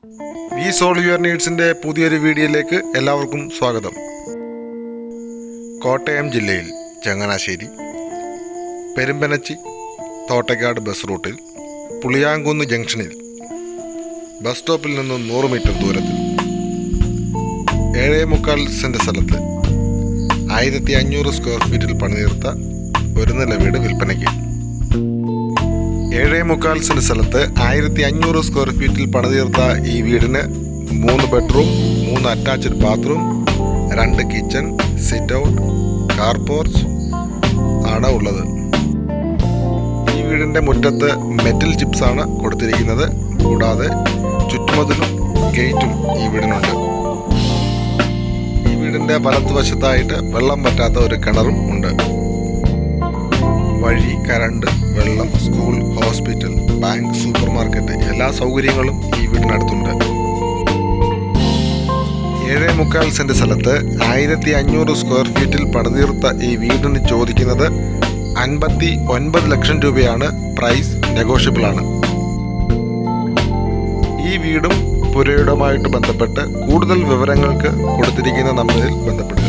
V solve your നീഡ്സിൻ്റെ പുതിയൊരു വീഡിയോയിലേക്ക് എല്ലാവർക്കും സ്വാഗതം. കോട്ടയം ജില്ലയിൽ ചങ്ങനാശ്ശേരി പെരുമ്പനച്ചി തോട്ടയ്ക്കാട് ബസ് റൂട്ടിൽ പുളിയാങ്കുന്ന് ജംഗ്ഷനിൽ ബസ് സ്റ്റോപ്പിൽ നിന്നും 100 മീറ്റർ ദൂരത്തിൽ 7.25 സെൻറ് സ്ഥലത്ത് 1500 സ്ക്വയർ ഫീറ്റിൽ പണിതീർത്ത ഒരു നില വീട് വിൽപ്പനയ്ക്ക്. 7.25 സെൻറ് സ്ഥലത്ത് 1500 സ്ക്വയർ ഫീറ്റിൽ പണിതീർത്ത ഈ വീടിന് 3 bedroom, 3 attached bathroom, 2 kitchen, sit out, car porch ആണ് ഉള്ളത്. ഈ വീടിൻ്റെ മുറ്റത്ത് മെറ്റൽ ചിപ്സാണ് കൊടുത്തിരിക്കുന്നത്. കൂടാതെ ചുറ്റുമതിലും ഗേറ്റും ഈ വീടിനുണ്ട്. ഈ വീടിൻ്റെ വലത്തുവശത്തായിട്ട് വെള്ളം പറ്റാത്ത ഒരു കിണറും ഉണ്ട്. വഴി, കറണ്ട്, വെള്ളം, school, hospital, bank, super market എല്ലാ സൗകര്യങ്ങളും ഈ വീടിനടുത്തുണ്ട്. 7.25 സെൻറ് സ്ഥലത്ത് 1500 സ്ക്വയർ ഫീറ്റിൽ പണിതീർത്ത ഈ വീടിന് ചോദിക്കുന്നത് 59 ലക്ഷം രൂപയാണ്. പ്രൈസ് നെഗോഷ്യബിൾ ആണ്. ഈ വീടും പുരയിടവുമായിട്ട് ബന്ധപ്പെട്ട് കൂടുതൽ വിവരങ്ങൾക്ക് കൊടുത്തിരിക്കുന്ന നമ്പറിൽ ബന്ധപ്പെടുക.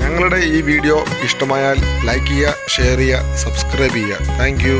ഞങ്ങളുടെ ഈ വീഡിയോ ഇഷ്ടമായാൽ ലൈക്ക് ചെയ്യുക, ഷെയർ ചെയ്യുക, സബ്സ്ക്രൈബ് ചെയ്യുക. Thank you.